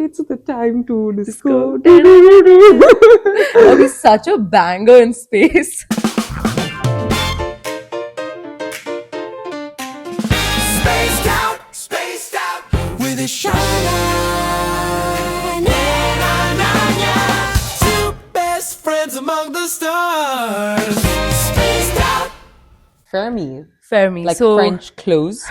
It's the time to disco. That would be such a banger in space. Spaced out with Eshaana and Ananya, two best friends among the stars. Spaced out. Fermi. Like so, French clothes.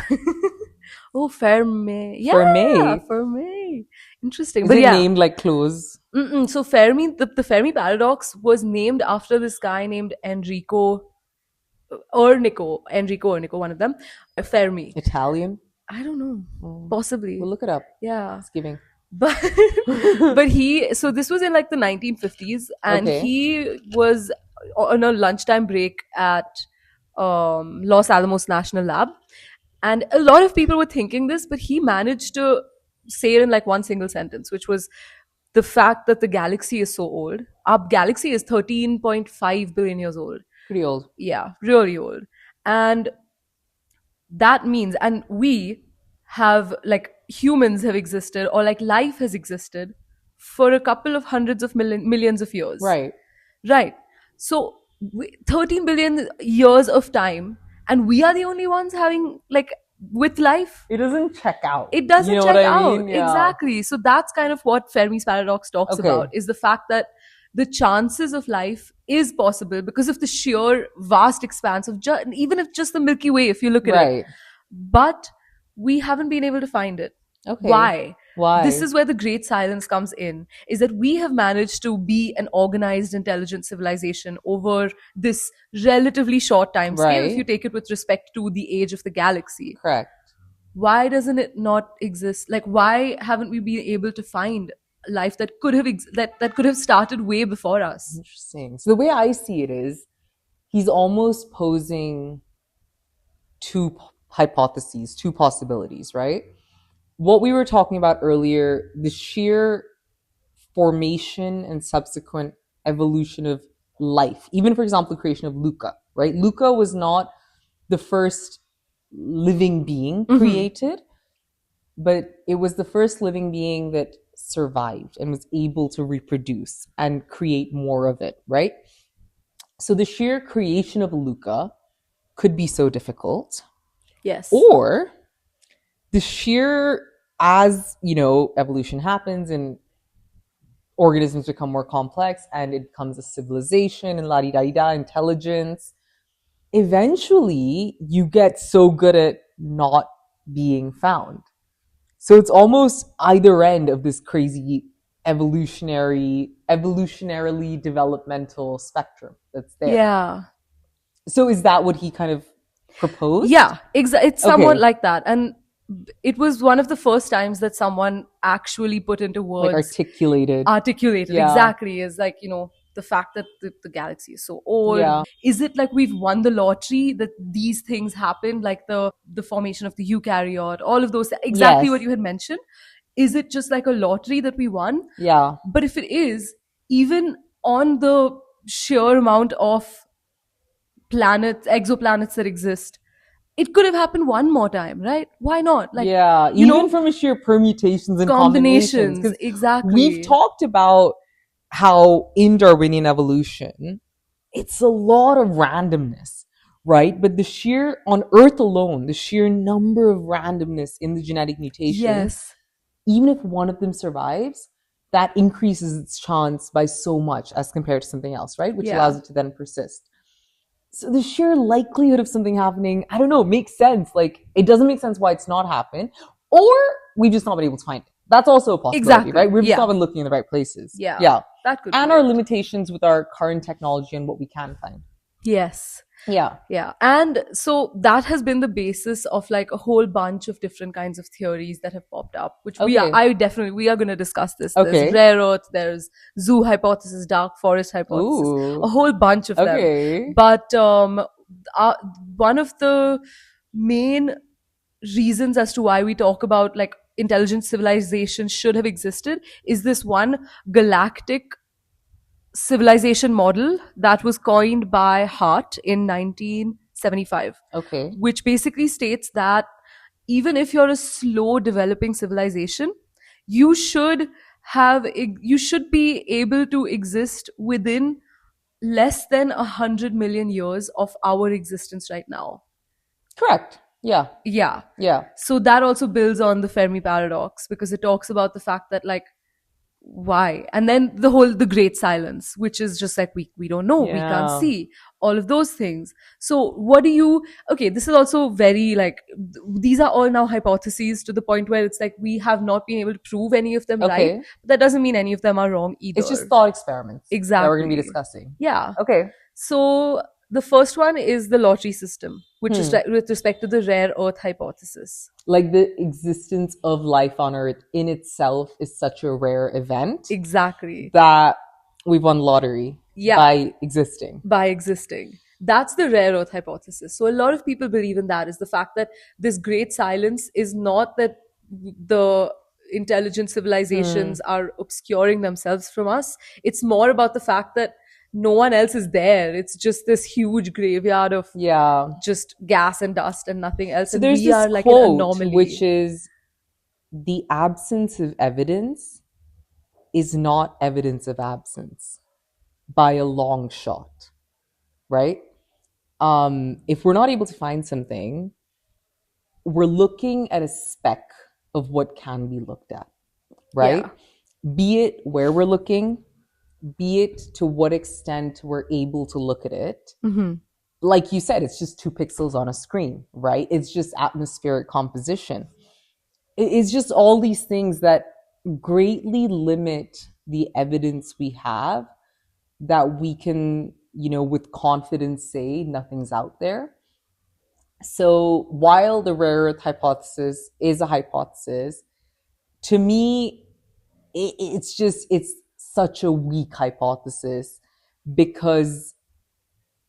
Oh, Fermi. Yeah, Fermi. Fermi. Interesting. Is But it yeah. named like clothes? So Fermi, the Fermi Paradox was named after this guy named Enrico Ernico, one of them. Fermi. Italian? I don't know. Possibly. We'll look it up. Yeah. It's giving. But so this was in like the 1950s, and Okay. he was on a lunchtime break at Los Alamos National Lab, and a lot of people were thinking this, but he managed to say it in like one single sentence, which was the fact that the galaxy is so old. Our galaxy is 13.5 billion years old. Pretty old. Yeah, really old. And that means, and we have, like, humans have existed, or like life has existed for a couple of hundreds of millions of years. Right. So 13 billion years of time, and we are the only ones having, like, with life. It doesn't check out. It doesn't You know check what I out. mean? Yeah. Exactly. So that's kind of what Fermi's paradox talks Okay. about, is the fact that the chances of life is possible because of the sheer vast expanse of even if just the Milky Way, if you look at it. Right. But we haven't been able to find it. Okay. Why? Why? This is where the great silence comes in, is that we have managed to be an organized, intelligent civilization over this relatively short time scale, Right. if you take it with respect to the age of the galaxy. Correct. Why doesn't it not exist? Like, why haven't we been able to find life that could have that could have started way before us? Interesting. So the way I see it is, he's almost posing two hypotheses, two possibilities, right? What we were talking about earlier, the sheer formation and subsequent evolution of life. Even, for example, the creation of Luca, right? Luca was not the first living being created, but it was the first living being that survived and was able to reproduce and create more of it, right? So the sheer creation of Luca could be so difficult. Yes. Or the sheer, as you know, evolution happens and organisms become more complex and it becomes a civilization and la-di-da-di-da, intelligence. Eventually, you get so good at not being found. So it's almost either end of this crazy evolutionarily developmental spectrum that's there. Yeah. So is that what he kind of proposed? Yeah, it's somewhat Okay. like that. And it was one of the first times that someone actually put into words, Like articulated. Yeah. exactly, is like, the fact that the galaxy is so old. Yeah. Is it like we've won the lottery that these things happened, like the formation of the eukaryote, all of those, exactly Yes. what you had mentioned? Is it just like a lottery that we won? Yeah. But if it is, even on the sheer amount of exoplanets that exist, it could have happened one more time, right? Why not? Like, yeah, you even know, from a sheer permutations and combinations. 'Cause Exactly. we've talked about how in Darwinian evolution, it's a lot of randomness, right? But on Earth alone, the sheer number of randomness in the genetic mutations, Yes. even if one of them survives, that increases its chance by so much as compared to something else, right? Which Yeah. allows it to then persist. So the sheer likelihood of something happening, I don't know, makes sense. Like, it doesn't make sense why it's not happened. Or we've just not been able to find it. That's also a possibility, Exactly. right? We've just Yeah. not been looking in the right places. Yeah. Yeah. That could And be our it. limitations with our current technology and what we can find. Yes. Yeah. Yeah. And so that has been the basis of like a whole bunch of different kinds of theories that have popped up, which we are going to discuss this. Okay. There's rare earth, there's zoo hypothesis, dark forest hypothesis, Ooh. a whole bunch of them. Okay. But one of the main reasons as to why we talk about like intelligent civilization should have existed is this one galactic civilization model that was coined by Hart in 1975, Okay. which basically states that even if you're a slow developing civilization, you should be able to exist within less than 100 million years of our existence right now. Correct. Yeah. Yeah. Yeah. So that also builds on the Fermi Paradox, because it talks about the fact that, like, why? And then the great silence, which is just like, we don't know, we can't Yeah. see, all of those things. So what do you, okay, this is also very like, these are all now hypotheses, to the point where it's like we have not been able to prove any of them Okay. right, but that doesn't mean any of them are wrong either. It's just thought experiments that we're going to be Exactly. discussing. Yeah. Okay. So the first one is the lottery system, which is with respect to the rare earth hypothesis. Like, the existence of life on Earth in itself is such a rare event Exactly. that we've won lottery by existing. That's the rare earth hypothesis. So a lot of people believe in that, is the fact that this great silence is not that the intelligent civilizations are obscuring themselves from us. It's more about the fact that no one else is there. It's just this huge graveyard of just gas and dust and nothing else. So and there's we this are like quote, an anomaly. which is, the absence of evidence is not evidence of absence by a long shot, right? If we're not able to find something, we're looking at a speck of what can be looked at, right? Be it where we're looking, be it to what extent we're able to look at it. Like you said, it's just 2 pixels on a screen, right? It's just atmospheric composition. It's just all these things that greatly limit the evidence we have, that we can, with confidence say nothing's out there. So while the rare earth hypothesis is a hypothesis, to me, it's such a weak hypothesis, because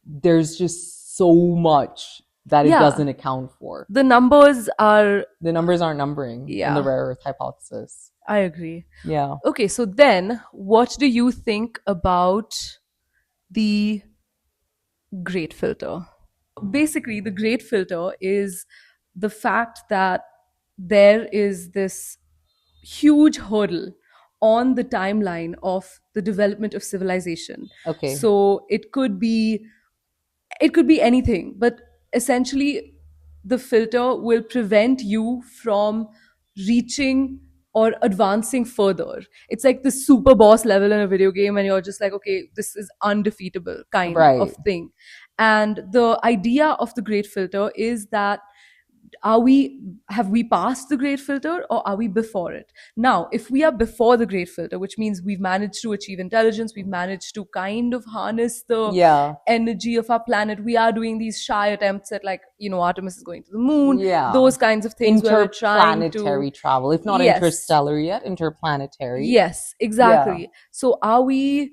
there's just so much that it doesn't account for. The numbers aren't numbering in the rare earth hypothesis. I agree. Yeah. Okay, so then what do you think about the great filter? Basically, the great filter is the fact that there is this huge hurdle on the timeline of the development of civilization. Okay. So it could be anything, but essentially the filter will prevent you from reaching or advancing further. It's like the super boss level in a video game, and you're just like, okay, this is undefeatable kind of thing. And the idea of the great filter is that have we passed the great filter, or are we before it? Now, if we are before the great filter, which means we've managed to achieve intelligence, we've managed to kind of harness the energy of our planet, we are doing these shy attempts at, like, Artemis is going to the moon, those kinds of things, where we're trying to interplanetary travel, if not interstellar yet, interplanetary. Yes, exactly. So are we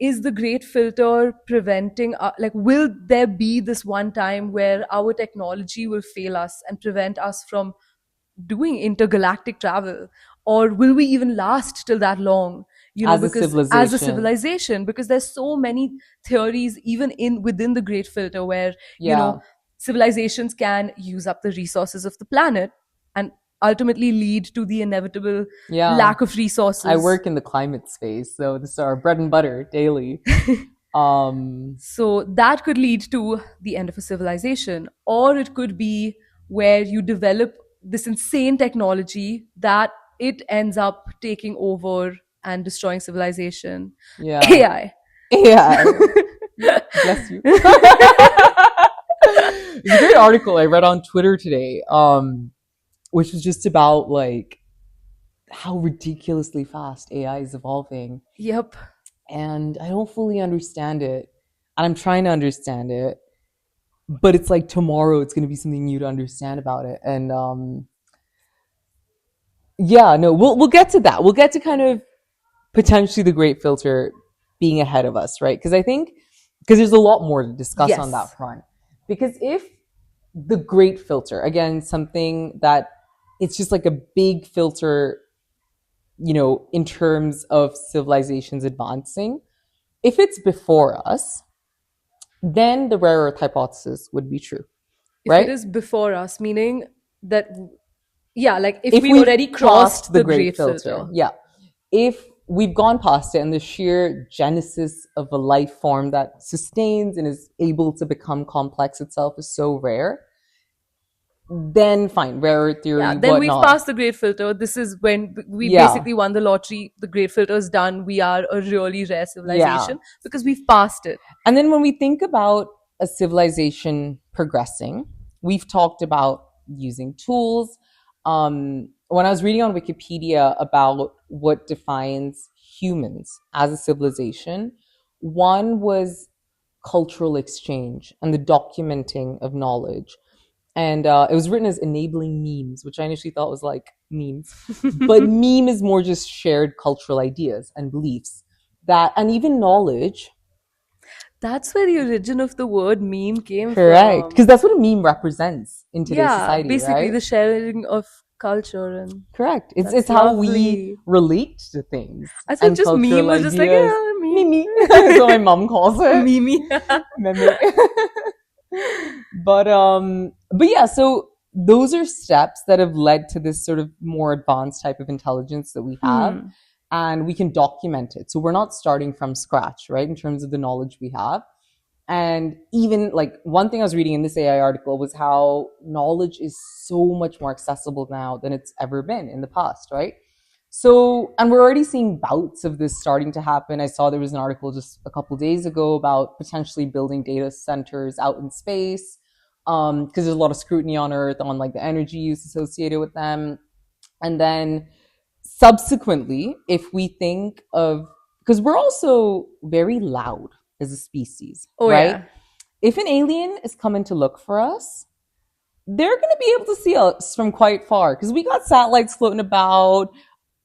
is the great filter preventing, will there be this one time where our technology will fail us and prevent us from doing intergalactic travel? Or will we even last till that long? As a civilization, because there's so many theories even within the great filter where civilizations can use up the resources of the planet and ultimately lead to the inevitable lack of resources. I work in the climate space, so this is our bread and butter daily. So that could lead to the end of a civilization, or it could be where you develop this insane technology that it ends up taking over and destroying civilization. AI. Bless you. It's a great article I read on Twitter today, which was just about, like, how ridiculously fast AI is evolving. Yep. And I don't fully understand it. And I'm trying to understand it. But it's like tomorrow it's going to be something new to understand about it. And we'll get to that. We'll get to kind of potentially the great filter being ahead of us, right? Because there's a lot more to discuss on that front. Because if the great filter, again, something that it's just like a big filter, in terms of civilizations advancing, if it's before us, then the rare earth hypothesis would be true, right? If it is before us, meaning that Yeah, like if we we've already crossed the great filter. Yeah. If we've gone past it and the sheer genesis of a life form that sustains and is able to become complex itself is so rare, then fine, rare theory, Yeah, then we've whatnot. passed the great filter. This is when we Yeah. basically won the lottery. The great filter's done. We are a really rare civilization because we've passed it. And then when we think about a civilization progressing, we've talked about using tools. When I was reading on Wikipedia about what defines humans as a civilization, one was cultural exchange and the documenting of knowledge. And it was written as enabling memes, which I initially thought was like memes. But meme is more just shared cultural ideas and beliefs that, and even knowledge. That's where the origin of the word meme came Correct. from. Because that's what a meme represents in today's society, basically right? the sharing of culture and Correct. It's That's how lovely. we relate to things. I thought and just meme cultural was just like, ideas. yeah, meme. Mimi. That's what my mom calls it. Mimi. Meme. but yeah, so those are steps that have led to this sort of more advanced type of intelligence that we have. And we can document it. So we're not starting from scratch, right? In terms of the knowledge we have. And even like one thing I was reading in this AI article was how knowledge is so much more accessible now than it's ever been in the past, right? So, and we're already seeing bouts of this starting to happen. I saw there was an article just a couple of days ago about potentially building data centers out in space, because there's a lot of scrutiny on Earth on like the energy use associated with them. And then subsequently, if we think of, because we're also very loud as a species, right? Yeah. If an alien is coming to look for us, they're going to be able to see us from quite far because we got satellites floating about.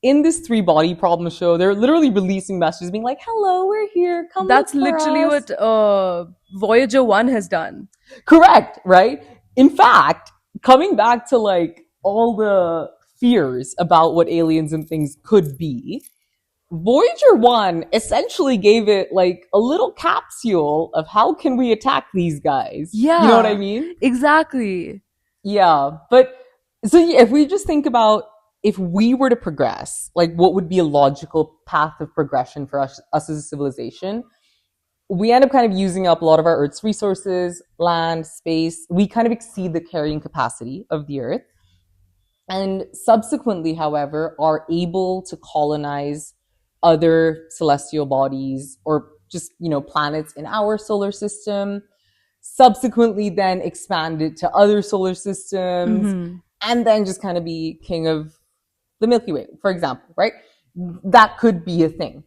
In this 3-body problem show, they're literally releasing messages being like, hello, we're here, come That's look for literally us. what Voyager 1 has done. Correct, right? In fact, coming back to like all the fears about what aliens and things could be, Voyager 1 essentially gave it like a little capsule of how can we attack these guys. Yeah. You know what I mean? Exactly. Yeah. But so yeah, if we just think about if we were to progress, like what would be a logical path of progression for us as a civilization, we end up kind of using up a lot of our Earth's resources, land, space. We kind of exceed the carrying capacity of the Earth. And subsequently, however, are able to colonize other celestial bodies or just, planets in our solar system, subsequently then expand it to other solar systems, and then just kind of be king of the Milky Way, for example, right? That could be a thing.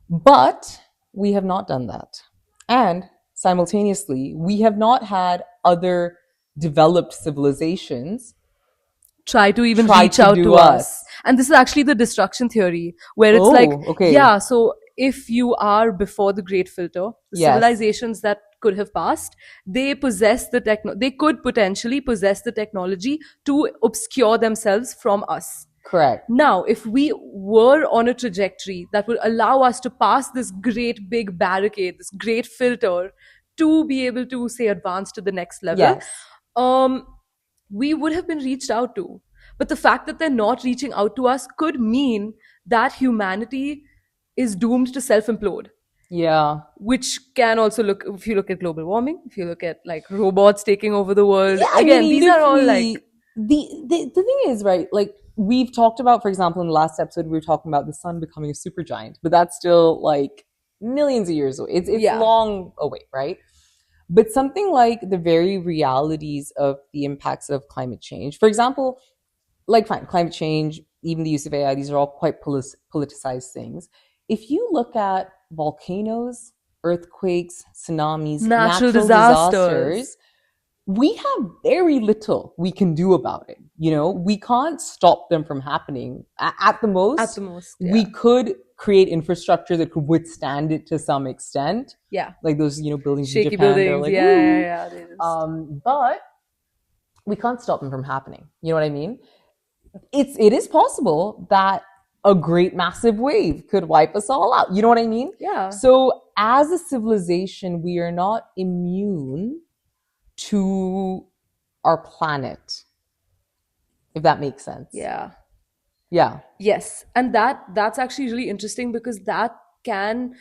But we have not done that. And simultaneously, we have not had other developed civilizations try to even reach out to us. And this is actually the destruction theory, where it's okay. Yeah, so if you are before the great filter, civilizations that could have passed, they possess they could potentially possess the technology to obscure themselves from us. Correct. Now, if we were on a trajectory that would allow us to pass this great big barricade, this great filter, to be able to, say, advance to the next level, we would have been reached out to. But the fact that they're not reaching out to us could mean that humanity is doomed to self-implode. Yeah. Which can also if you look at global warming, if you look at like robots taking over the world. Yeah, again, these are all like... The thing is, right, like we've talked about, for example, in the last episode, we were talking about the sun becoming a supergiant, but that's still like millions of years away. It's long away, right? But something like the very realities of the impacts of climate change, for example, like fine, climate change, even the use of AI, these are all quite politicized things. If you look at volcanoes, earthquakes, tsunamis, natural disasters, we have very little we can do about it. We can't stop them from happening. At the most, we could create infrastructure that could withstand it to some extent. Yeah. Like those, buildings shaky in Japan. Buildings. Like, yeah. But we can't stop them from happening. You know what I mean? It is possible that a great massive wave could wipe us all out. You know what I mean? Yeah. So as a civilization, we are not immune to our planet. if that makes sense. Yeah. Yeah. Yes. And that's actually really interesting because that can,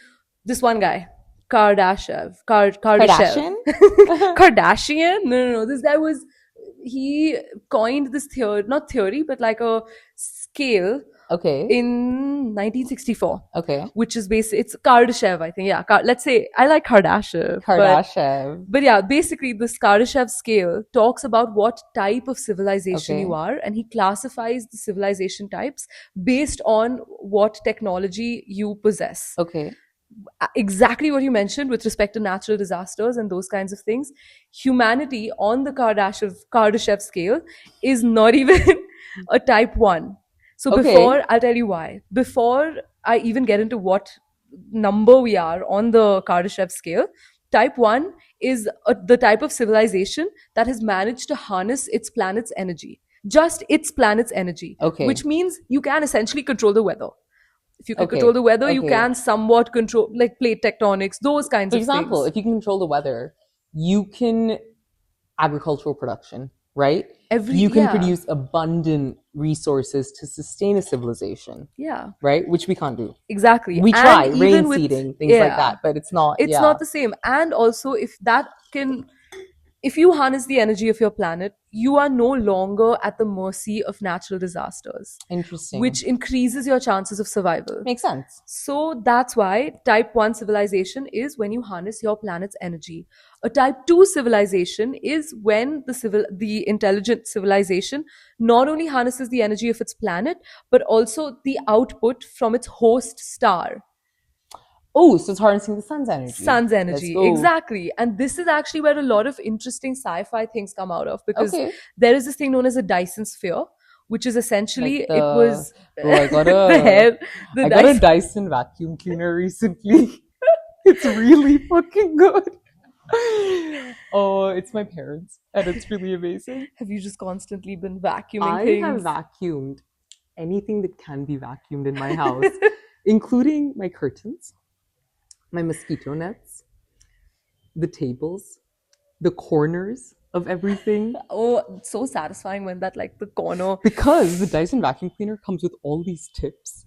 this one guy, Kardashev. Kardashian? Kardashian? No. This guy was, he coined this theory, not theory, but like a scale Okay. in 1964. Okay. Which is basically, it's Kardashev, I think. Yeah. Let's say, I like Kardashev. Kardashev. But yeah, basically, this Kardashev scale talks about what type of civilization Okay. you are, and he classifies the civilization types based on what technology you possess. Okay. Exactly what you mentioned with respect to natural disasters and those kinds of things. Humanity on the Kardashev scale is not even a type 1. So Okay. before, I'll tell you why. Before I even get into what number we are on the Kardashev scale, type 1 is the type of civilization that has managed to harness its planet's energy. Just its planet's energy. Okay. Which means you can essentially control the weather. If you can Okay. control the weather, you Okay. can somewhat control, like plate tectonics, those kinds For of example, things. if you can control the weather, you can agricultural production, right? You can yeah. produce abundant resources to sustain a civilization, Yeah, right? Which we can't do. exactly. We And try even rain with- seeding, things like yeah. that, but it's not. It's yeah. not the same. And also, if you harness the energy of your planet, you are no longer at the mercy of natural disasters, Interesting. which increases your chances of survival. makes sense. So that's why type 1 civilization is when you harness your planet's energy. A type 2 civilization is when the intelligent civilization not only harnesses the energy of its planet, but also the output from its host star. Oh, so it's harnessing the sun's energy. Sun's energy, Let's go. exactly. And this is actually where a lot of interesting sci-fi things come out of, because Okay. there is this thing known as a Dyson sphere, which is essentially, Like it was Bro, I got the I got a Dyson. Dyson vacuum cleaner recently. It's really fucking good. Oh, it's my parents, and it's really amazing. Have you just constantly been vacuuming I things? have vacuumed anything that can be vacuumed in my house, including my curtains, my mosquito nets, the tables, the corners of everything. Oh, it's so satisfying when that, like, the corner. Because the Dyson vacuum cleaner comes with all these tips.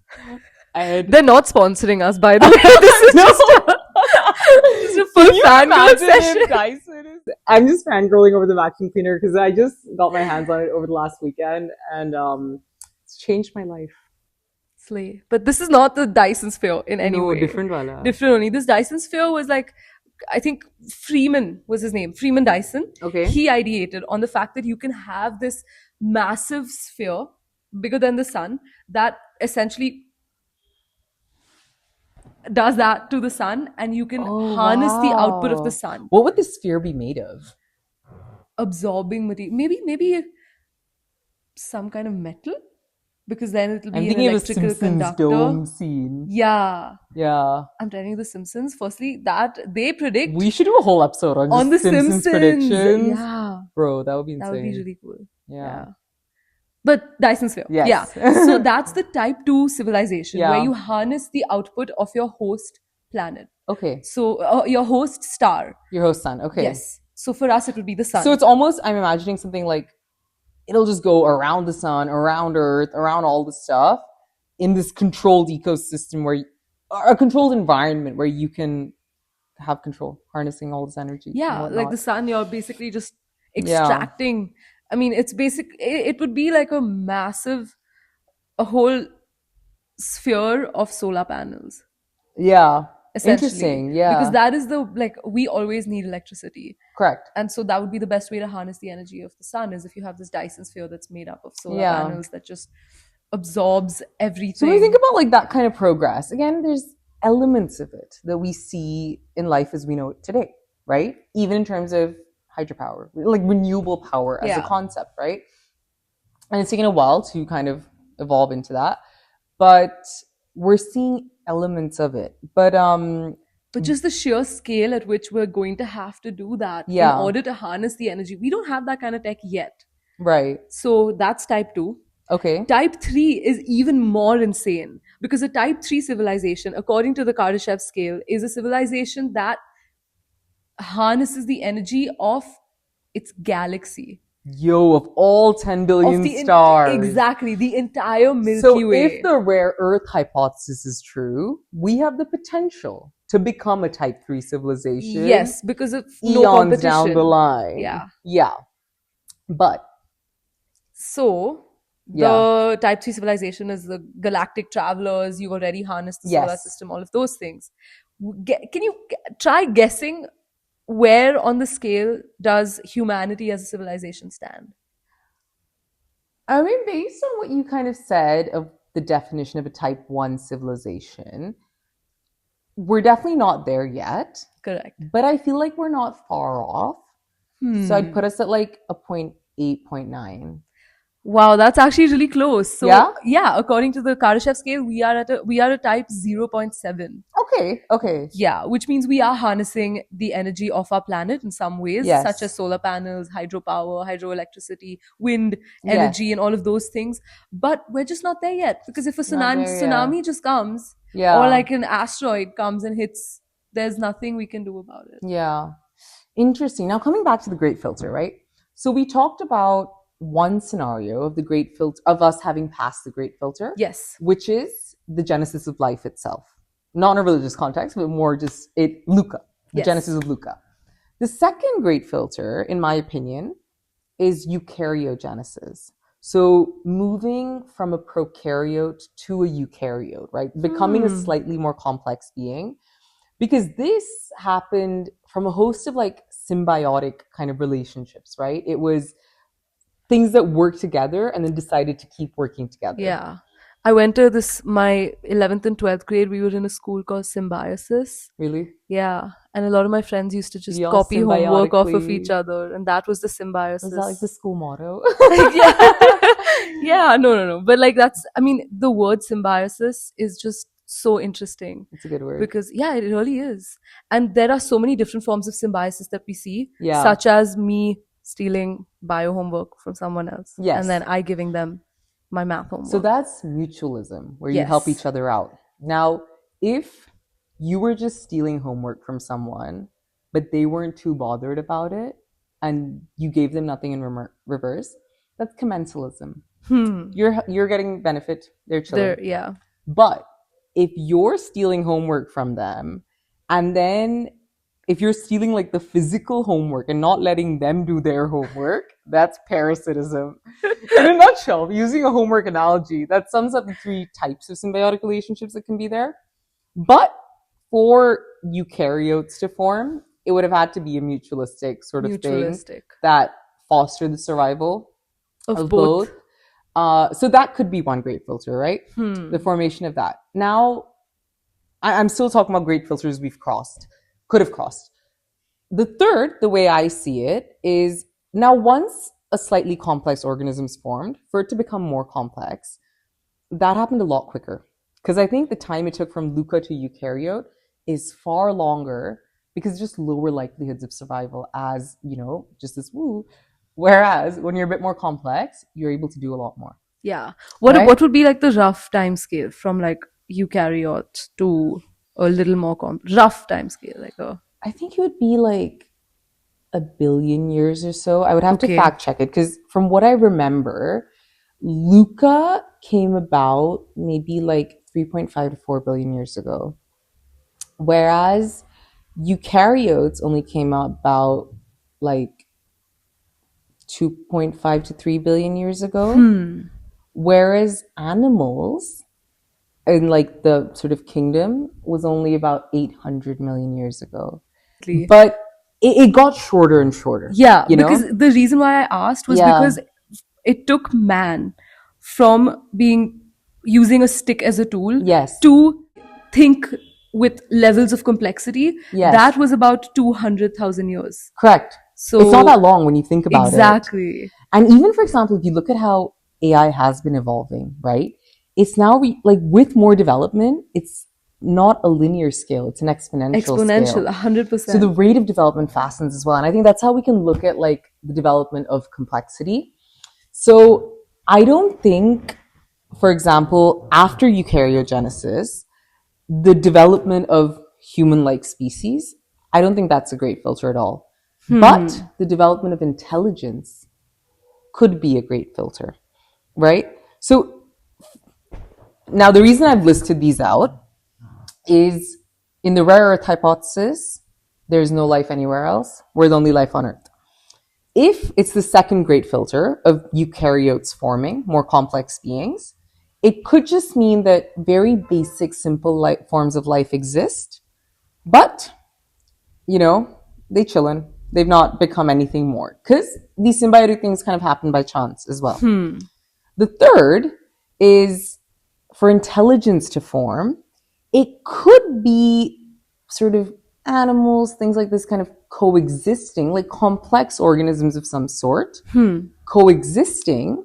And They're not sponsoring us, by the way. This is No. just a full Can you fangirl imagine if session. Dyson is... I'm just fangirling over the vacuum cleaner because I just got my hands on it over the last weekend, and it's changed my life. Slay. But this is not the Dyson sphere in any No, way. different wala. Different only. This Dyson sphere was like, I think Freeman was his name, Freeman Dyson. Okay. He ideated on the fact that you can have this massive sphere, bigger than the sun, that essentially does that to the sun, and you can harness the output of wow. the sun. What would the sphere be made of? Absorbing material. Maybe some kind of metal, because then it'll be I'm an thinking of a electrical Simpsons conductor. dome scene. Yeah. Yeah. I'm telling you, The Simpsons, firstly, that they predict We should do a whole episode on, on The just Simpsons predictions. Yeah. Bro, that would be That insane. would be really cool. Yeah. But Dyson sphere. Yes. Yeah. So that's the type 2 civilization, Yeah. where you harness the output of your host planet. Okay. So your host star. Your host sun. Okay. Yes. So for us, it would be the sun. So it's almost, I'm imagining something like it'll just go around the sun, around Earth, around all the stuff in this controlled ecosystem or a controlled environment where you can have control, harnessing all this energy. and yeah, like whatnot. the sun, you're basically just Yeah. extracting. I mean, it's it would be like a whole sphere of solar panels. Yeah. Essentially. Interesting. Yeah. Because that is we always need electricity. Correct. And so that would be the best way to harness the energy of the sun, is if you have this Dyson sphere that's made up of solar Yeah. panels that just absorbs everything. So when we think about like that kind of progress, again, there's elements of it that we see in life as we know it today, right? Even in terms of hydropower, like renewable power as a Yeah. concept, right? And it's taken a while to kind of evolve into that, but we're seeing elements of it. But just the sheer scale at which we're going to have to do that Yeah. in order to harness the energy. We don't have that kind of tech yet. right, So that's type 2. okay, Type 3 is even more insane, because a type 3 civilization, according to the Kardashev scale, is a civilization that harnesses the energy of its galaxy. Yo, of all 10 billion of the stars. exactly, the entire Milky So Way. if the rare Earth hypothesis is true, we have the potential to become a Type 3 civilization. Yes, because of no eons competition. down the line. Yeah. Yeah. But So the Type 3 civilization is the galactic travelers. You've already harnessed the solar Yes. system, all of those things. Can you try guessing where on the scale does humanity as a civilization stand? I mean, based on what you kind of said of the definition of a Type 1 civilization, we're definitely not there yet. Correct. But I feel like we're not far off. So I'd put us at like a 0.8, 0.9. Wow, that's actually really close. So Yeah? according to the Kardashev scale, we are a type 0.7. Okay. Yeah, which means we are harnessing the energy of our planet in some ways, Yes. such as solar panels, hydropower, hydroelectricity, wind Yes. energy, and all of those things. But we're just not there yet, because if a Not there tsunami yet. just comes, Yeah. or like an asteroid comes and hits, there's nothing we can do about it. Yeah. Interesting. Now, coming back to the Great Filter, right? So we talked about one scenario of the Great Filter, of us having passed the Great Filter. Yes. Which is the genesis of life itself. Not in a religious context, but more just Luca, the Yes. genesis of Luca. The second Great Filter, in my opinion, is eukaryogenesis. So moving from a prokaryote to a eukaryote, right? Becoming a slightly more complex being. Because this happened from a host of like symbiotic kind of relationships, right? It was things that worked together and then decided to keep working together. Yeah. I went to my 11th and 12th grade, we were in a school called Symbiosis. Really? Yeah. And a lot of my friends used to just Y'all copy homework off of symbiotically- each other. And that was the Symbiosis. Was that like the school motto? Yeah, no. But like the word symbiosis is just so interesting. It's a good word. Because, yeah, it really is. And there are so many different forms of symbiosis that we see, Yeah. such as me stealing bio homework from someone else. Yes. And then I giving them my math homework. So that's mutualism, where you Yes. help each other out. Now, if you were just stealing homework from someone, but they weren't too bothered about it, and you gave them nothing in reverse, that's commensalism. You're getting benefit, they're chilling. Yeah. But if you're stealing homework from them, and then if you're stealing like the physical homework and not letting them do their homework, that's parasitism. In a nutshell, using a homework analogy, that sums up the three types of symbiotic relationships that can be there. But for eukaryotes to form, it would have had to be a mutualistic sort of thing that fostered the survival of both. So that could be one great filter, right? The formation of that. Now, I'm still talking about great filters could have crossed. The third, the way I see it, is now once a slightly complex organism's formed, for it to become more complex, that happened a lot quicker. Because I think the time it took from Luca to eukaryote is far longer because just lower likelihoods of survival as, just this woo. Whereas when you're a bit more complex, you're able to do a lot more. Yeah. Right? What would be like the rough time scale from like eukaryote to a little more rough time scale? I think it would be like 1 billion years or so. I would have to fact check it because from what I remember, Luca came about maybe like 3.5 to 4 billion years ago. Whereas eukaryotes only came out about like 2.5 to 3 billion years ago. Whereas animals in like the sort of kingdom was only about 800 million years ago. But it got shorter and shorter. Yeah, because the reason why I asked was because it took man from using a stick as a tool to think with levels of complexity. Yes. That was about 200,000 years. Correct. So it's not that long when you think about it. Exactly. And even, for example, if you look at how AI has been evolving, right? It's now with more development, it's not a linear scale, it's an exponential scale. 100%. So the rate of development fastens as well. And I think that's how we can look at like the development of complexity. So I don't think, for example, after eukaryogenesis, the development of human-like species, I don't think that's a great filter at all. But the development of intelligence could be a great filter, right? So now the reason I've listed these out is in the rare earth hypothesis, there's no life anywhere else. We're the only life on Earth. If it's the second great filter of eukaryotes forming, more complex beings, it could just mean that very basic, simple forms of life exist, but, they chillin'. They've not become anything more. Because these symbiotic things kind of happen by chance as well. The third is for intelligence to form, it could be sort of animals, things like this kind of coexisting, like complex organisms of some sort, coexisting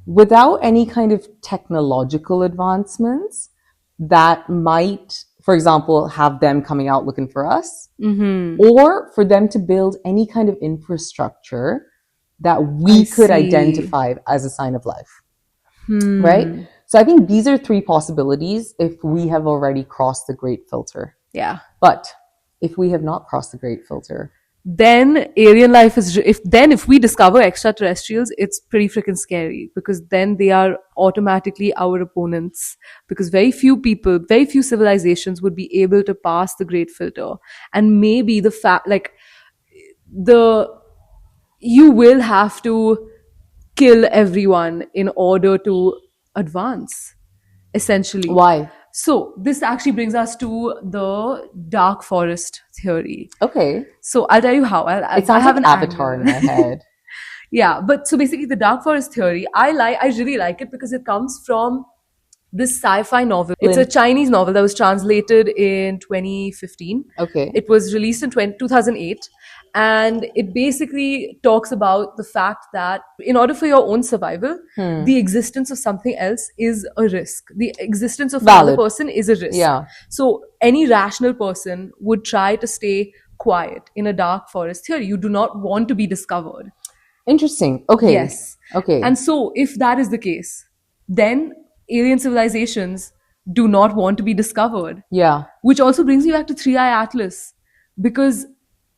without any kind of technological advancements that might, for example, have them coming out looking for us, or for them to build any kind of infrastructure that we could identify as a sign of life, right? So I think these are three possibilities if we have already crossed the great filter. Yeah. But if we have not crossed the great filter, then alien life is, if we discover extraterrestrials, it's pretty freaking scary, because then they are automatically our opponents, because very few people, very few civilizations would be able to pass the great filter. And maybe the fact, you will have to kill everyone in order to advance, essentially. why? So this actually brings us to the dark forest theory. Okay. So I'll tell you how. It sounds like an avatar in my head. Yeah, but so basically the dark forest theory, I really like it because it comes from this sci-fi novel. It's a Chinese novel that was translated in 2015. Okay. It was released in 2008. And it basically talks about the fact that in order for your own survival, the existence of something else is a risk. The existence of another person is a risk. Yeah. So any rational person would try to stay quiet in a dark forest theory. You do not want to be discovered. Interesting. Okay. Yes. Okay. And so if that is the case, then alien civilizations do not want to be discovered. Yeah. Which also brings me back to Three Eye Atlas, because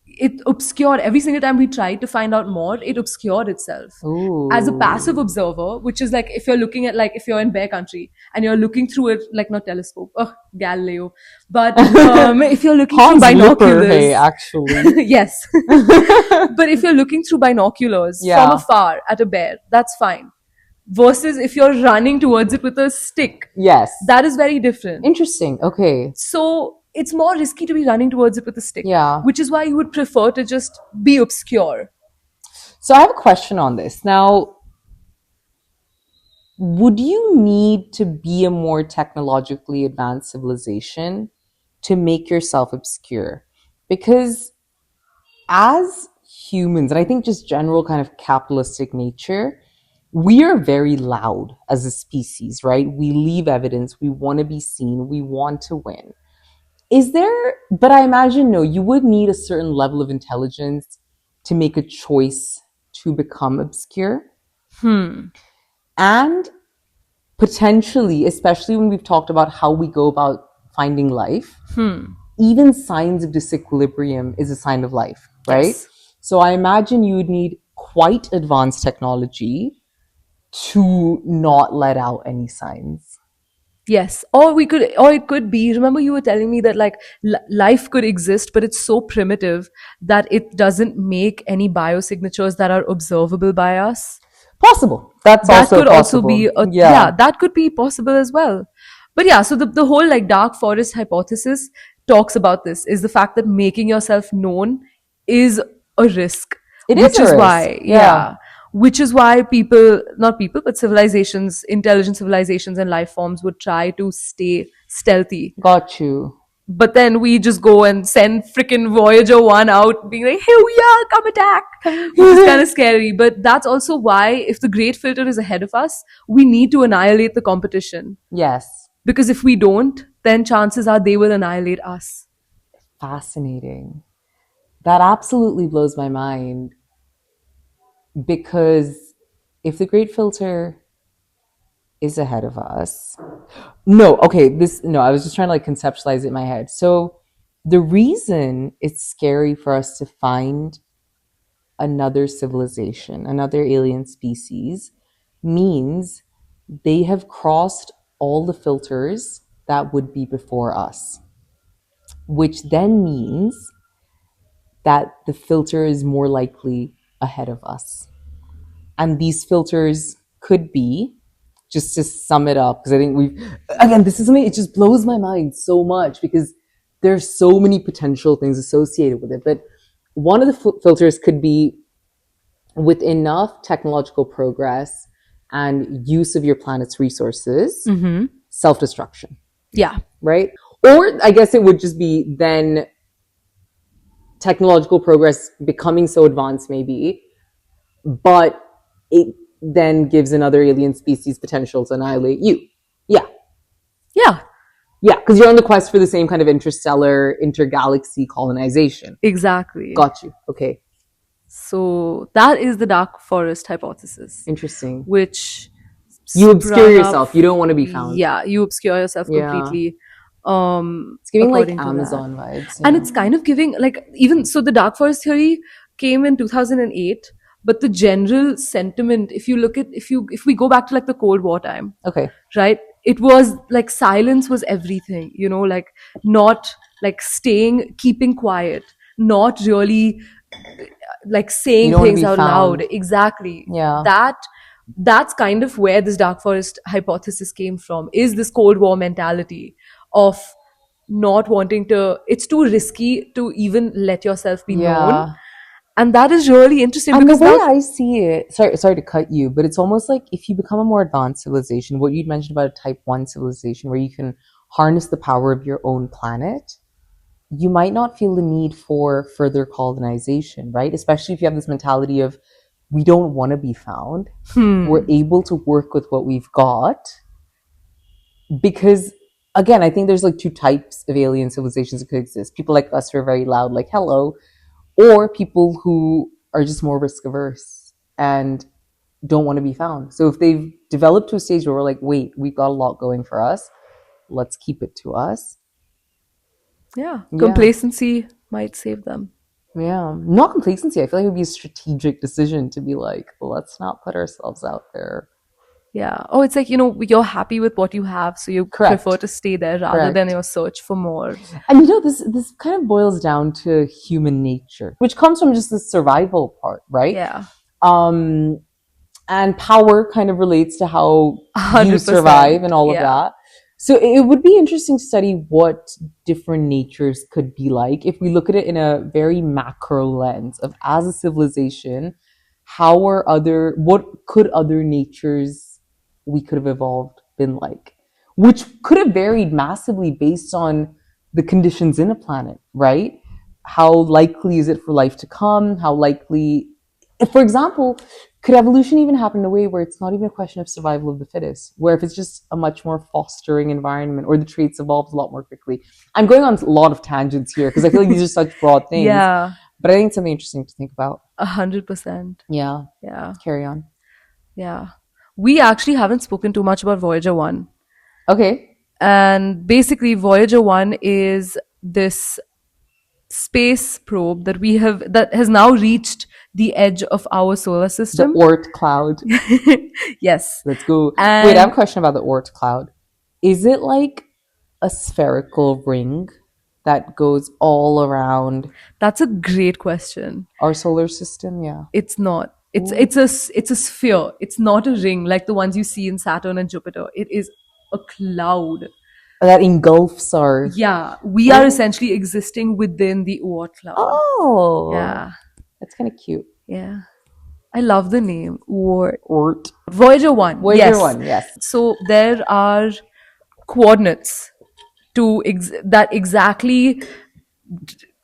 it obscured every single time we tried to find out more, it obscured itself. Ooh. As a passive observer, which is like if you're looking at, like if you're in Bear Country and you're looking through it, like not telescope, Galileo, but if you're looking through binoculars, hey, actually. yes, but if you're looking through binoculars from afar at a bear, that's fine. Versus if you're running towards it with a stick, yes, that is very different. Interesting. Okay. So it's more risky to be running towards it with a stick. Yeah. Which is why you would prefer to just be obscure. So I have a question on this. Now, would you need to be a more technologically advanced civilization to make yourself obscure? Because as humans, and I think just general kind of capitalistic nature, we are very loud as a species, right? We leave evidence. We want to be seen. We want to win. But I imagine, no, you would need a certain level of intelligence to make a choice to become obscure. And potentially, especially when we've talked about how we go about finding life, even signs of disequilibrium is a sign of life, right? Yes. So I imagine you would need quite advanced technology to not let out any signs. Yes. Or it could be, remember you were telling me that like life could exist, but it's so primitive that it doesn't make any biosignatures that are observable by us. Possible. That could possible. also be, that could be possible as well. But yeah, so the whole like dark forest hypothesis talks about this, is the fact that making yourself known is a risk. Which is why, which is why but civilizations, intelligent civilizations and life forms would try to stay stealthy. Got you. But then we just go and send freaking Voyager 1 out being like, here we are, come attack. Which is kind of scary. But that's also why if the great filter is ahead of us, we need to annihilate the competition. Yes. Because if we don't, then chances are they will annihilate us. Fascinating. That absolutely blows my mind. Because if the great filter is ahead of us, I was just trying to like conceptualize it in my head. So the reason it's scary for us to find another civilization, another alien species, means they have crossed all the filters that would be before us, which then means that the filter is more likely ahead of us. And these filters could be, just to sum it up, because I think again, this is something, it just blows my mind so much because there's so many potential things associated with it. But one of the filters could be with enough technological progress and use of your planet's resources, self-destruction. Yeah. Right? Or I guess it would just be then technological progress becoming so advanced maybe, but it then gives another alien species potential to annihilate you. Yeah. Yeah. Yeah, because you're on the quest for the same kind of interstellar, intergalaxy colonization. Exactly. Got you. Okay. So that is the dark forest hypothesis. Interesting. Which you obscure sprung yourself. up- You don't want to be found. Yeah, you obscure yourself Yeah. completely. It's giving like according to Amazon that. vibes. And it's kind of giving like, even so the dark forest theory came in 2008, but the general sentiment, if we go back to like the Cold War time, okay. right, it was like silence was everything, you know, like not like keeping quiet, not really like saying things out loud. Exactly. Yeah. That's kind of where this dark forest hypothesis came from, is this Cold War mentality of not wanting to, it's too risky to even let yourself be known. And that is really interesting. And because the way I see it, sorry to cut you, but it's almost like if you become a more advanced civilization, what you'd mentioned about a type 1 civilization where you can harness the power of your own planet, you might not feel the need for further colonization, right? Especially if you have this mentality of, we don't want to be found. We're able to work with what we've got. Because, again, I think there's like two types of alien civilizations that could exist. People like us who are very loud, like, hello. Or people who are just more risk averse and don't want to be found. So if they've developed to a stage where we're like, wait, we've got a lot going for us, let's keep it to us. Yeah. Complacency might save them. Yeah. Not complacency. I feel like it would be a strategic decision to be like, let's not put ourselves out there. Yeah. Oh, it's like, you know, you're happy with what you have, so you prefer to stay there rather than your search for more. And you know, this kind of boils down to human nature, which comes from just the survival part, right? Yeah. And power kind of relates to how 100%. You survive and all of that. So it would be interesting to study what different natures could be like if we look at it in a very macro lens of, as a civilization, what could other natures we could have evolved been like, which could have varied massively based on the conditions in a planet, right? How likely is it for life to come? How likely, for example, could evolution even happen in a way where it's not even a question of survival of the fittest, where if it's just a much more fostering environment, or the traits evolved a lot more quickly? I'm going on a lot of tangents here because I feel like these are such broad things. Yeah. But I think it's something interesting to think about. 100%. Yeah. Yeah. Carry on. Yeah. We actually haven't spoken too much about Voyager 1. Okay. And basically, Voyager 1 is this space probe that has now reached the edge of our solar system. The Oort cloud. Yes. Let's go. And wait, I have a question about the Oort cloud. Is it like a spherical ring that goes all around? That's a great question. Our solar system? Yeah. It's not. It's a sphere. It's not a ring like the ones you see in Saturn and Jupiter. It is a cloud that engulfs our... Yeah. We are essentially existing within the Oort cloud. Oh. Yeah. That's kind of cute. Yeah. I love the name. Oort. Voyager 1. Voyager 1, yes. So there are coordinates that exactly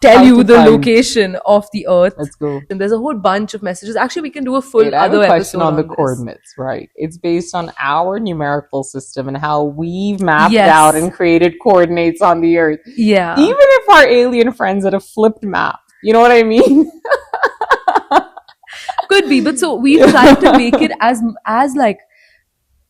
tell you the location of the Earth. Let's go. And there's a whole bunch of messages. Actually, we can do a full I have other a question episode on the this. coordinates, right? It's based on our numerical system and how we've mapped out and created coordinates on the Earth. Yeah. Even if our alien friends had a flipped map. You know what I mean? Could be. But so we've tried to make it as like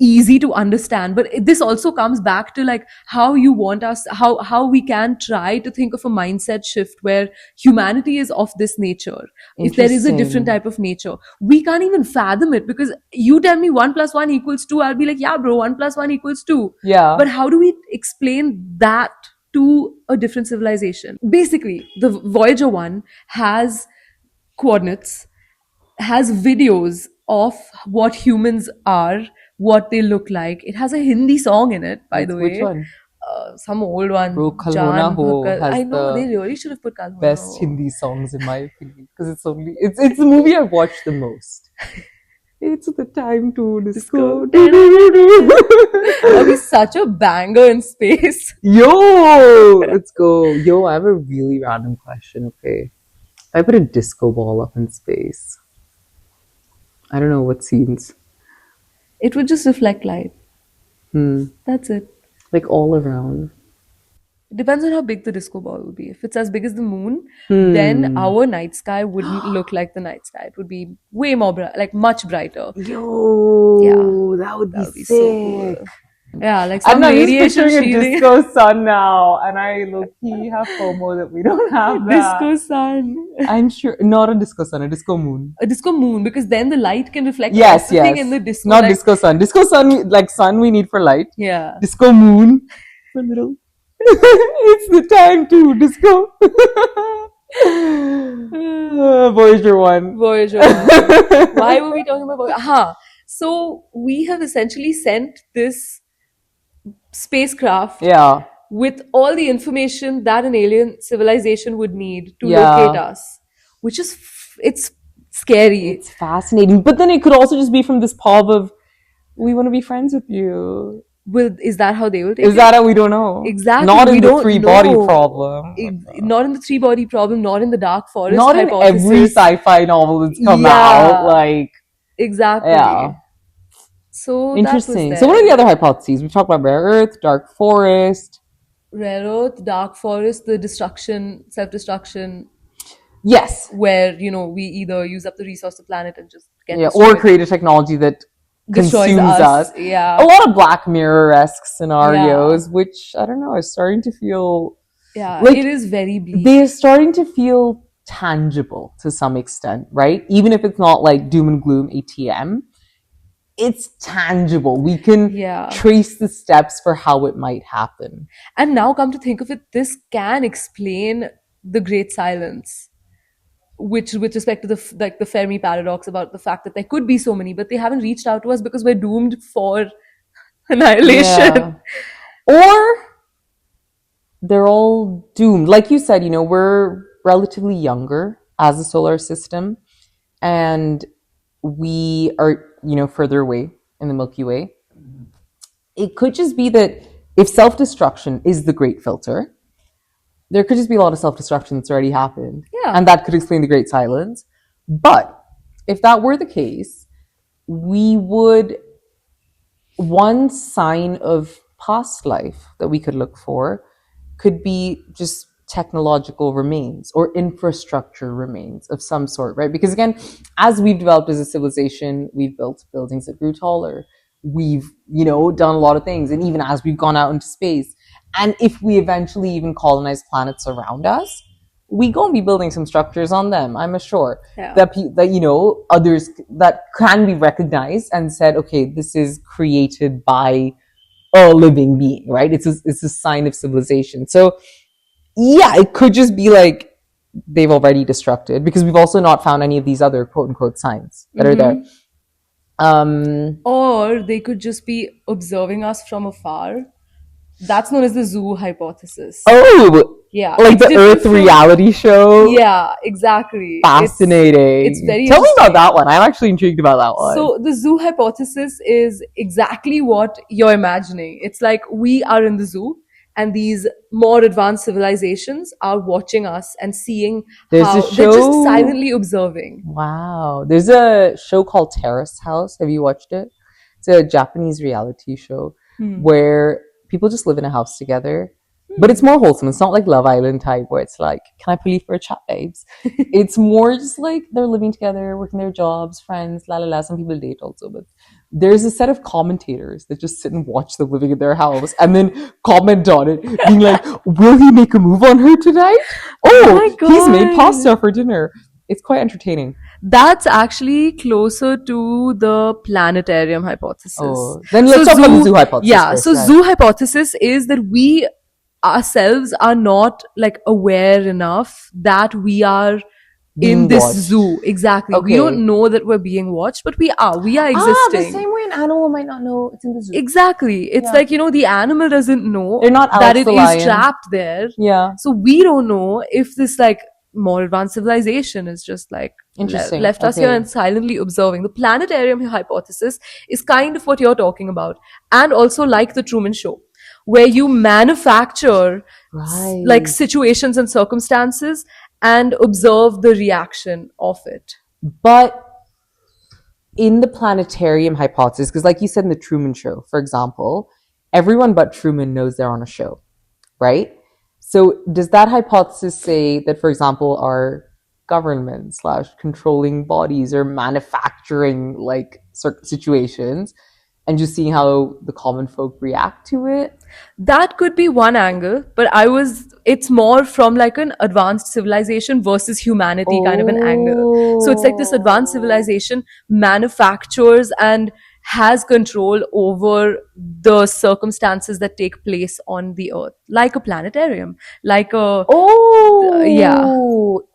easy to understand. But this also comes back to like how you want us, how we can try to think of a mindset shift where humanity is of this nature. If there is a different type of nature, we can't even fathom it, because you tell me 1 + 1 = 2, I'll be like, yeah bro, 1 + 1 = 2. Yeah. But how do we explain that to a different civilization? Basically, the Voyager 1 has coordinates, has videos of what humans are, what they look like. It has a Hindi song in it, by the way. Which one? Some old one. Bro, Kal Ho Na Ho has I know, the they really should have put Kal Ho Na best Ho. Hindi songs in my opinion, because it's the movie I've watched the most. It's the time to disco. That'll be such a banger in space. Yo, let's go. Yo, I have a really random question. Okay, if I put a disco ball up in space, I don't know what scenes. It would just reflect light. That's it. Like all around. It depends on how big the disco ball will be. If it's as big as the moon, then our night sky wouldn't look like the night sky. It would be way more like much brighter. Yo, Yeah. that would be So sick. cool. Yeah, like I'm some not just radiation picturing a shielding. disco sun now, and I low-key have FOMO that we don't have that. Disco sun. I'm sure, not a disco sun, a disco moon. A disco moon, because then the light can reflect Yes, everything yes. in the disco. Not like, disco sun. Disco sun, like sun we need for light. Yeah. Disco moon for little. It's the time to disco. Voyager 1. Voyager. Why were we talking about Voyager? So we have essentially sent this spacecraft Yeah. with all the information that an alien civilization would need to Yeah. locate us, which is it's scary. It's fascinating. But then it could also just be from this pub of, we want to be friends with you. Is that how they will take Is it? that how we don't know? Exactly. Not We in the don't three-body know. problem. Not in the three-body problem, not in the dark forest Not in hypothesis. every sci-fi novel that's come Yeah. out. Like, Exactly. yeah. So Interesting. That So was what are the there. other hypotheses? We talked about rare earth, dark forest. Rare earth, dark forest, the destruction, self-destruction, Yes. where, you know, we either use up the resource of the planet and just get Yeah. destroyed. Or create a technology that Destroys consumes us. Yeah. A lot of Black Mirror-esque scenarios, which, I don't know, is starting to feel... Yeah, like, it is very bleak. They're starting to feel tangible to some extent, right? Even if it's not like doom and gloom ATM, it's tangible. We can trace the steps for how it might happen. And now come to think of it, this can explain the Great Silence, which with respect to the Fermi Paradox, about the fact that there could be so many, but they haven't reached out to us because we're doomed for annihilation. Yeah. Or they're all doomed. Like you said, you know, we're relatively younger as a solar system, and we are, you know, further away in the Milky Way. It could just be that if self-destruction is the great filter, there could just be a lot of self-destruction that's already happened. Yeah. And that could explain the Great Silence. But if that were the case, we would... One sign of past life that we could look for could be just technological remains or infrastructure remains of some sort, right? Because again, as we've developed as a civilization, we've built buildings that grew taller. We've, you know, done a lot of things. And even as we've gone out into space, and if we eventually even colonize planets around us, we gonna be building some structures on them, I'm sure. Yeah. That you know, others that can be recognized and said, okay, this is created by a living being, right? It's a sign of civilization. So yeah, it could just be like they've already destructed, because we've also not found any of these other quote unquote signs that are there. Or they could just be observing us from afar. That's known as the zoo hypothesis. Oh, yeah. like It's the different Earth from- reality show. Yeah, exactly. Fascinating. It's very Tell me about interesting. that one. I'm actually intrigued about that one. So the zoo hypothesis is exactly what you're imagining. It's like we are in the zoo, and these more advanced civilizations are watching us and seeing There's how a they're just show- silently observing. Wow. There's a show called Terrace House. Have you watched it? It's a Japanese reality show where people just live in a house together. But it's more wholesome. It's not like Love Island type where it's like, can I pull you for a chat, babes? It's more just like they're living together, working their jobs, friends, la la la. Some people date also, but there's a set of commentators that just sit and watch them living in their house and then comment on it, being like, will he make a move on her tonight? Oh my He's made God. pasta for dinner. It's quite entertaining. That's actually closer to the planetarium hypothesis. Then let's talk about the zoo hypothesis. Yeah, first, so right? zoo hypothesis is that we ourselves are not like aware enough that we are Being in this watched. zoo. Exactly. We Okay. don't know that we're being watched, but we are existing. The same way an animal might not know it's in the zoo. Exactly. It's Yeah. like, the animal doesn't know They're not that Alex it the is lion. trapped there. Yeah. So we don't know if this like more advanced civilization is just like Interesting. left us here Okay. and silently observing. The planetarium hypothesis is kind of what you're talking about, and also like the Truman Show, where you manufacture Right. like situations and circumstances and observe the reaction of it. But in the planetarium hypothesis, because like you said in the Truman Show, for example, everyone but Truman knows they're on a show, right? So does that hypothesis say that, for example, our government / controlling bodies are manufacturing like situations and just seeing how the common folk react to it? That could be one angle, but it's more from like an advanced civilization versus humanity kind of an angle. So it's like this advanced civilization manufactures and has control over the circumstances that take place on the earth, like a planetarium, like a yeah.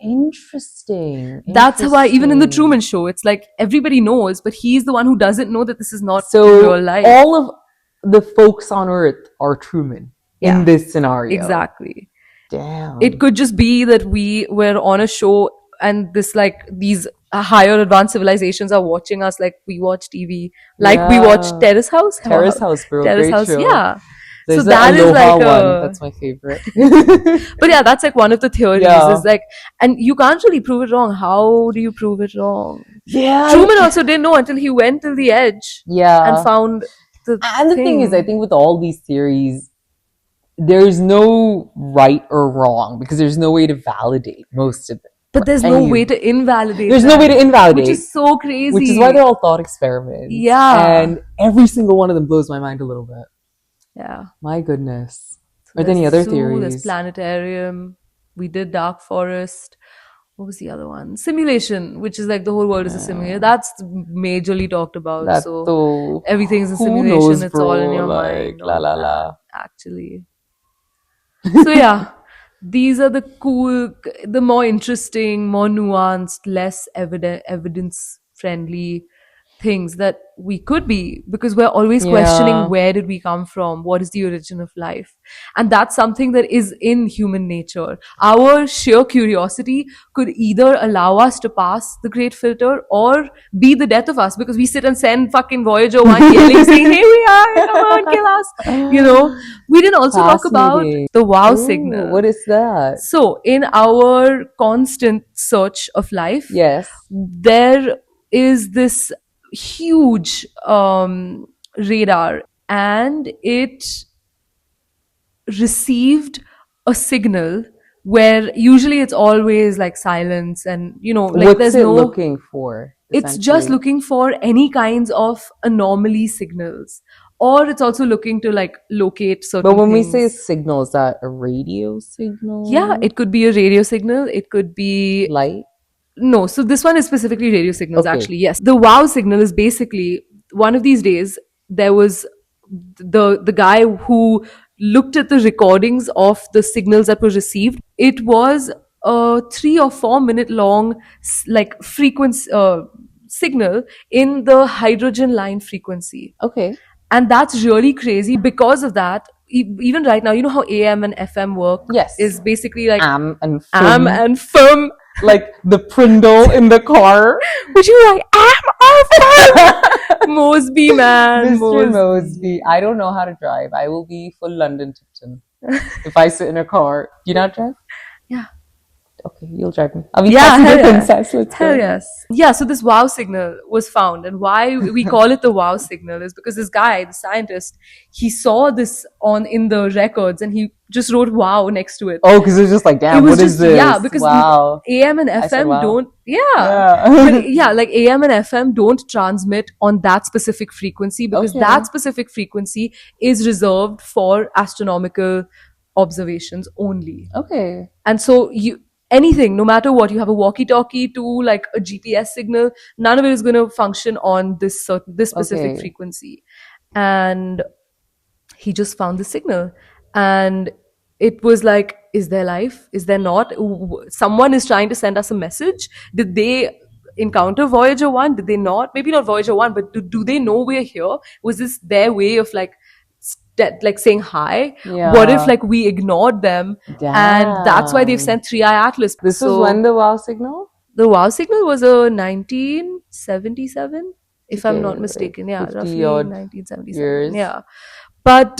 Interesting. That's why even in the Truman Show, it's like everybody knows, but he's the one who doesn't know that this is not So real life. all of the folks on Earth are Truman Yeah. in this scenario. Exactly. Damn. It could just be that we were on a show and these higher advanced civilizations are watching us like we watch TV, like we watch Yeah. Terrace House. Terrace House, bro. Terrace Great House, show. yeah. There's So the that is Aloha like one. That's my favorite. But yeah, that's like one of the theories. Yeah. Is like, and you can't really prove it wrong. How do you prove it wrong? Yeah. Truman also didn't know until he went to the edge Yeah. and found the And the thing is, I think with all these theories, there's no right or wrong because there's no way to validate most of it. but there's no way to invalidate. There's no way to invalidate. which is so crazy. Which is why they're all thought experiments. Yeah. And every single one of them blows my mind a little bit. Yeah. My goodness. So Are there any there's other zoo, theories? There's planetarium. We did dark forest. What was the other one? Simulation, which is like the whole world is a simulation. That's majorly talked about. That so though, everything's a who simulation. knows, It's bro? all in your Like, mind. la la la. Actually. So yeah, these are the cool, the more interesting, more nuanced, less evidence friendly things that we could be, because we're always questioning where did we come from, what is the origin of life, and that's something that is in human nature. Our sheer curiosity could either allow us to pass the great filter or be the death of us, because we sit and send fucking Voyager 1 yelling saying, here we are, come on, kill us. We didn't also talk about Fascinating. the wow Ooh, signal. What is that? So in our constant search of life, Yes. there is this huge radar, and it received a signal where usually it's always like silence and like What's there's it no looking for? it's just essentially? looking for any kinds of anomaly signals, or it's also looking to like locate certain But when we things. say signal, is that a radio signal? Yeah, it could be a radio signal, it could be light. no, so this one is specifically radio signals, Okay. actually. Yes. The wow signal is basically one of these days there was the guy who looked at the recordings of the signals that were received. It was a 3 or 4 minute long like frequency signal in the hydrogen line frequency. Okay. And that's really crazy. Because of that, even right now, you know how AM and FM work? Yes. Is basically like Am and am fum. and firm. Like the Prindle in the car. Would you like am or firm? Mosby, man. Mr. Mosby. I don't know how to drive. I will be full London Tipton if I sit in a car. Do you not drive? Yeah. Okay, you'll drive me. I'll be Yeah, passenger hell yeah. princess. Let's Hell go. yes. Yeah, so this wow signal was found. And why we call it the wow signal is because this guy, the scientist, he saw this in the records and he just wrote wow next to it. Oh, because it was just like, damn, what is this? Yeah, because wow. AM and I said FM wow. don't, Yeah. but yeah, like AM and FM don't transmit on that specific frequency because Okay. that specific frequency is reserved for astronomical observations only. Okay. And so anything, no matter what, you have a walkie-talkie to like a GPS signal, none of it is going to function on this specific Okay. frequency. And he just found the signal, and it was like, is there life? Is there not? Someone is trying to send us a message. Did they encounter Voyager 1? Did they not? Maybe not Voyager 1, but do they know we're here? Was this their way of like saying hi? Yeah. What if like we ignored them? Damn. And that's why they've sent 3i Atlas. This was when the wow signal? The wow signal was a 1977, if I'm Okay, not mistaken. Yeah, 50 roughly odd 1977. years. Yeah. But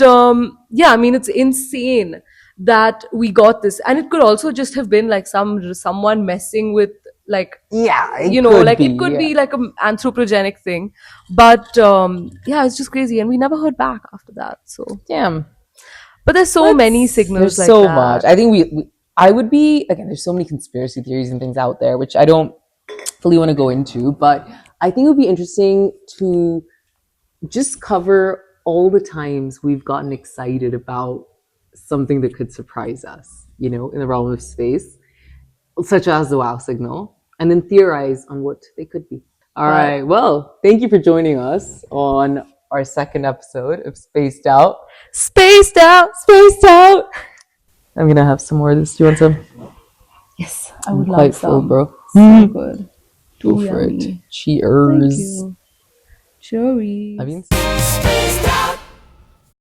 yeah, I mean, it's insane that we got this. And it could also just have been like someone messing with like, Yeah, it you know, could like be, it could yeah. be like an anthropogenic thing. But yeah, it's just crazy. And we never heard back after that. So Damn. but there's so many signals There's like so that. much. I think I would be, again, there's so many conspiracy theories and things out there, which I don't fully want to go into, but I think it would be interesting to just cover all the times we've gotten excited about something that could surprise us, you know, in the realm of space, such as the wow signal, and then theorize on what they could be. All right. Well, thank you for joining us on our second episode of Spaced Out. Spaced out. Spaced Out. I'm gonna have some more of this. Do you want some? Yes, I would Quite love full, some. bro. So good. Go Too for yummy. it. Cheers. Thank you. Cheers. I mean. Spaced